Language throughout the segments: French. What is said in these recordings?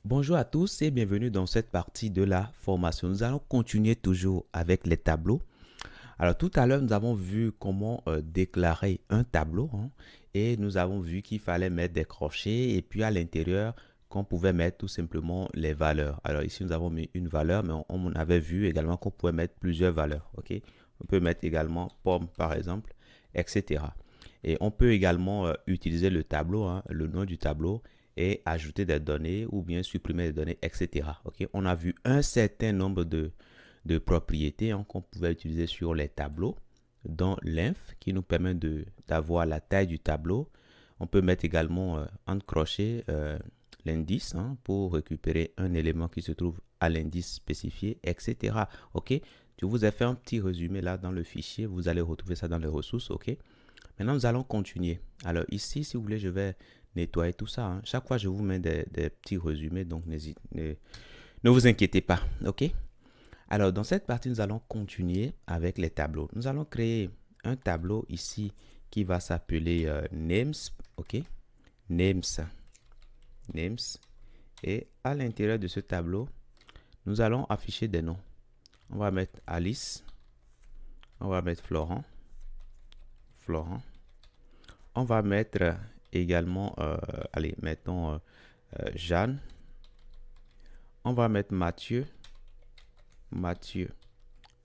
Bonjour à tous et bienvenue dans cette partie de la formation. Nous allons continuer toujours avec les tableaux. Alors tout à l'heure, nous avons vu comment déclarer un tableau et nous avons vu qu'il fallait mettre des crochets et puis à l'intérieur, qu'on pouvait mettre tout simplement les valeurs. Alors ici, nous avons mis une valeur, mais on avait vu également qu'on pouvait mettre plusieurs valeurs. Ok, on peut mettre également pomme par exemple, etc. Et on peut également utiliser le tableau, le nom du tableau et ajouter des données ou bien supprimer des données, etc. Ok, on a vu un certain nombre de propriétés qu'on pouvait utiliser sur les tableaux, dont l'inf qui nous permet d'avoir la taille du tableau. On peut mettre également en crochet l'indice pour récupérer un élément qui se trouve à l'indice spécifié, etc. Ok, je vous ai fait un petit résumé là dans le fichier. Vous allez retrouver ça dans les ressources. Ok, maintenant nous allons continuer. Alors ici, si vous voulez, je vais nettoyer tout ça. Chaque fois, je vous mets des petits résumés, donc ne vous inquiétez pas. Ok. Alors, dans cette partie, nous allons continuer avec les tableaux. Nous allons créer un tableau ici qui va s'appeler names. Ok. Names. Names. Et à l'intérieur de ce tableau, nous allons afficher des noms. On va mettre Alice. On va mettre Florent. Florent. On va mettre également, allez, mettons Jeanne. On va mettre Mathieu. Mathieu.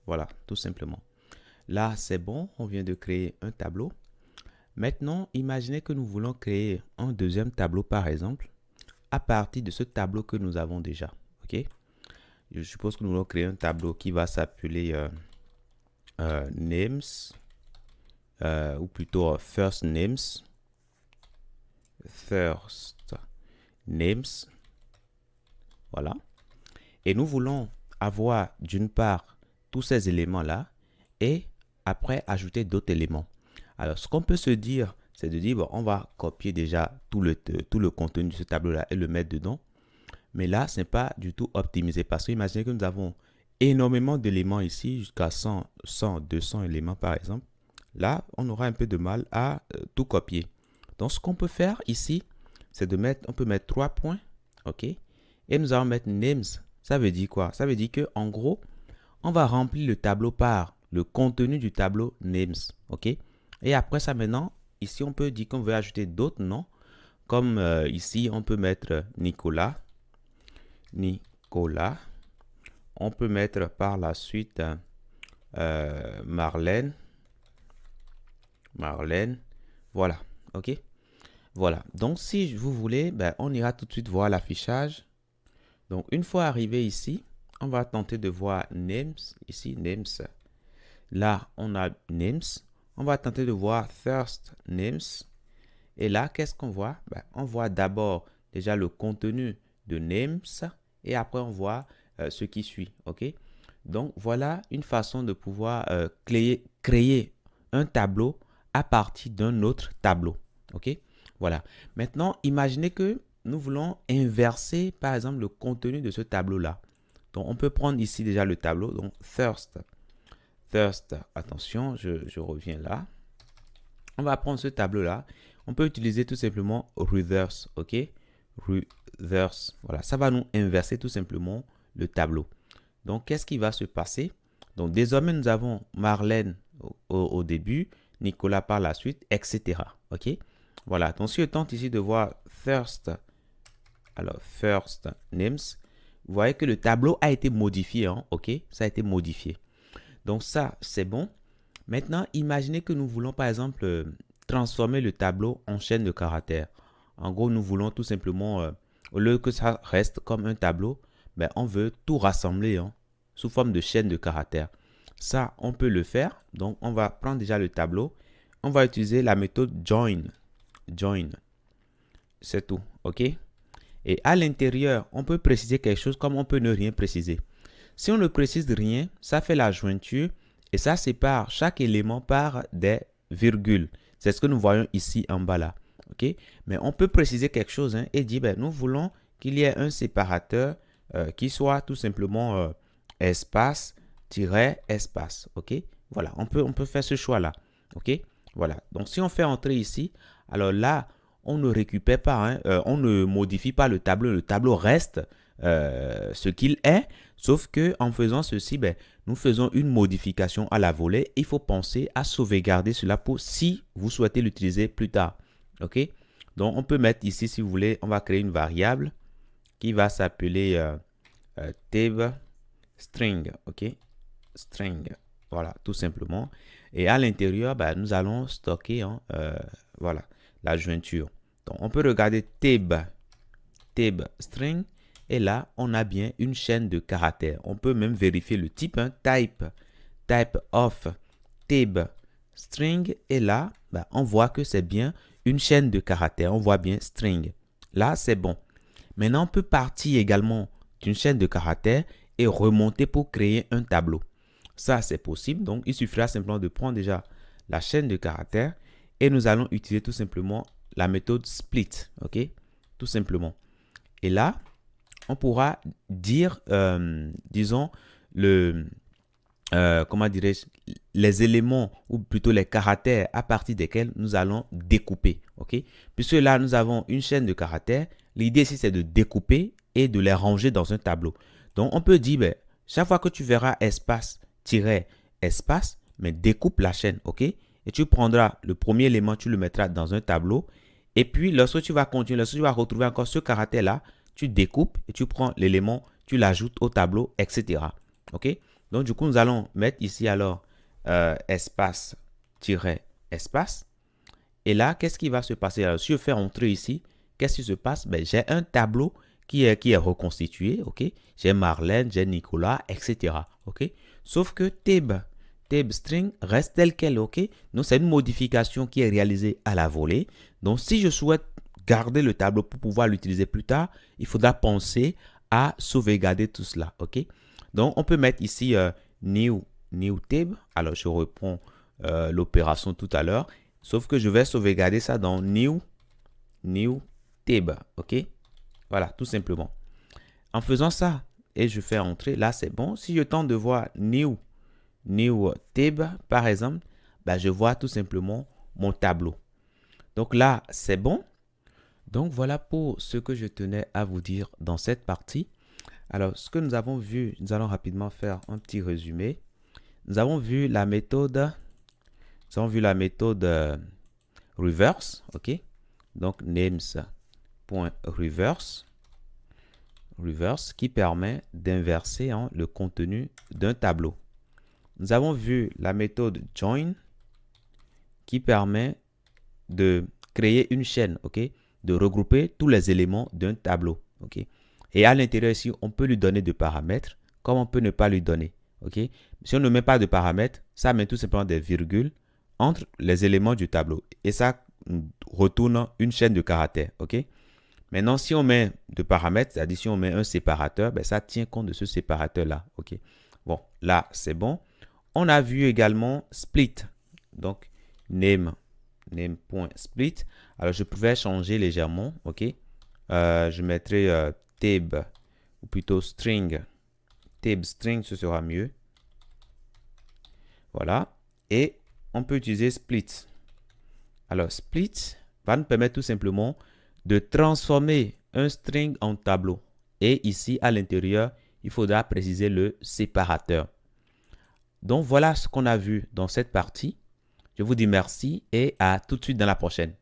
Voilà, tout simplement. Là, c'est bon, on vient de créer un tableau. Maintenant, imaginez que nous voulons créer un deuxième tableau, par exemple, à partir de ce tableau que nous avons déjà. Ok? Je suppose que nous voulons créer un tableau qui va s'appeler names, ou plutôt first names. First names. Voilà. Et nous voulons avoir d'une part tous ces éléments-là et après ajouter d'autres éléments. Alors, ce qu'on peut se dire, c'est de dire, bon, on va copier déjà tout le contenu de ce tableau-là et le mettre dedans. Mais là, ce n'est pas du tout optimisé parce que imaginez que nous avons énormément d'éléments ici, jusqu'à 100, 200 éléments par exemple. Là, on aura un peu de mal à tout copier. Donc, ce qu'on peut faire ici, c'est de mettre, on peut mettre 3 points, ok? Et nous allons mettre names. Ça veut dire quoi? Ça veut dire que en gros, on va remplir le tableau par le contenu du tableau names, ok? Et après ça maintenant, ici on peut dire qu'on veut ajouter d'autres noms, comme ici on peut mettre Nicolas, Nicolas. On peut mettre par la suite Marlène, Marlène. Voilà, ok? Voilà. Donc si vous voulez, ben, on ira tout de suite voir l'affichage. Donc, une fois arrivé ici, on va tenter de voir names. Ici, names. Là, on a names. On va tenter de voir first names. Et là, qu'est-ce qu'on voit? Ben, on voit d'abord déjà le contenu de names. Et après, on voit ce qui suit. OK? Donc, voilà une façon de pouvoir créer un tableau à partir d'un autre tableau. OK? Voilà. Maintenant, imaginez que nous voulons inverser, par exemple, le contenu de ce tableau-là. Donc, on peut prendre ici déjà le tableau. Donc, first. First, attention, je reviens là. On va prendre ce tableau-là. On peut utiliser tout simplement reverse, ok? Reverse, voilà. Ça va nous inverser tout simplement le tableau. Donc, qu'est-ce qui va se passer? Donc, désormais, nous avons Marlène au début, Nicolas par la suite, etc. Ok? Voilà. Donc, si je tente ici de voir first, alors first names, vous voyez que le tableau a été modifié, ok? Ça a été modifié. Donc, ça, c'est bon. Maintenant, imaginez que nous voulons, par exemple, transformer le tableau en chaîne de caractères. En gros, nous voulons tout simplement, au lieu que ça reste comme un tableau, ben, on veut tout rassembler sous forme de chaîne de caractères. Ça, on peut le faire. Donc, on va prendre déjà le tableau. On va utiliser la méthode join. Join. C'est tout. OK? Et à l'intérieur, on peut préciser quelque chose comme on peut ne rien préciser. Si on ne précise rien, ça fait la jointure et ça sépare chaque élément par des virgules. C'est ce que nous voyons ici en bas là. OK? Mais on peut préciser quelque chose et dire, ben, nous voulons qu'il y ait un séparateur qui soit tout simplement espace, espace. OK? Voilà, on peut faire ce choix là. OK? Voilà. Donc, si on fait entrer ici, alors là, on ne récupère pas, hein, on ne modifie pas le tableau reste ce qu'il est, sauf que en faisant ceci, ben, nous faisons une modification à la volée. Il faut penser à sauvegarder cela pour si vous souhaitez l'utiliser plus tard. OK? Donc, on peut mettre ici, si vous voulez, on va créer une variable qui va s'appeler tab string. OK? String. Voilà, tout simplement. Et à l'intérieur, ben, nous allons stocker voilà, la jointure. Donc, on peut regarder tab string. Et là, on a bien une chaîne de caractères. On peut même vérifier le type, hein, type of tab string. Et là, ben, on voit que c'est bien une chaîne de caractères. On voit bien string. Là, c'est bon. Maintenant, on peut partir également d'une chaîne de caractères et remonter pour créer un tableau. Ça, c'est possible. Donc, il suffira simplement de prendre déjà la chaîne de caractères et nous allons utiliser tout simplement la méthode split. OK? Tout simplement. Et là, on pourra dire, disons, comment dirais-je, les éléments ou plutôt les caractères à partir desquels nous allons découper. OK? Puisque là, nous avons une chaîne de caractères. L'idée ici, c'est de découper et de les ranger dans un tableau. Donc, on peut dire, ben, chaque fois que tu verras espace, mais découpe la chaîne. OK? Et tu prendras le premier élément, tu le mettras dans un tableau. Et puis, lorsque tu vas continuer, lorsque tu vas retrouver encore ce caractère-là, tu découpes et tu prends l'élément, tu l'ajoutes au tableau, etc. OK? Donc, du coup, nous allons mettre ici alors espace. Et là, qu'est-ce qui va se passer? Alors, si je fais entrer ici, qu'est-ce qui se passe? Ben, j'ai un tableau qui est reconstitué. OK? J'ai Marlène, j'ai Nicolas, etc. OK? Sauf que tab string reste tel quel. OK? Donc, c'est une modification qui est réalisée à la volée. Donc, si je souhaite garder le tableau pour pouvoir l'utiliser plus tard, il faudra penser à sauvegarder tout cela. OK? Donc, on peut mettre ici new tab. Alors, je reprends l'opération tout à l'heure. Sauf que je vais sauvegarder ça dans new tab. OK? Voilà, tout simplement. En faisant ça, et je fais entrer, là, c'est bon. Si je tente de voir new tab, par exemple, ben, je vois tout simplement mon tableau. Donc là, c'est bon. Donc, voilà pour ce que je tenais à vous dire dans cette partie. Alors, ce que nous avons vu, nous allons rapidement faire un petit résumé. Nous avons vu la méthode, reverse, OK? Donc, names.reverse, qui permet d'inverser le contenu d'un tableau. Nous avons vu la méthode join, qui permet de créer une chaîne, OK? De regrouper tous les éléments d'un tableau, OK? Et à l'intérieur ici, on peut lui donner des paramètres, comme on peut ne pas lui donner, OK? Si on ne met pas de paramètres, ça met tout simplement des virgules entre les éléments du tableau. Et ça retourne une chaîne de caractères, OK? Maintenant, si on met de paramètres, c'est-à-dire si on met un séparateur, ben, ça tient compte de ce séparateur-là, OK? Bon, là, c'est bon. On a vu également split. Donc, name.split. Alors, je pouvais changer légèrement, OK? Je mettrai tab, ou plutôt string. Tab string, ce sera mieux. Voilà. Et on peut utiliser split. Alors, split va nous permettre tout simplement de transformer un string en tableau. Et ici, à l'intérieur, il faudra préciser le séparateur. Donc, voilà ce qu'on a vu dans cette partie. Je vous dis merci et à tout de suite dans la prochaine.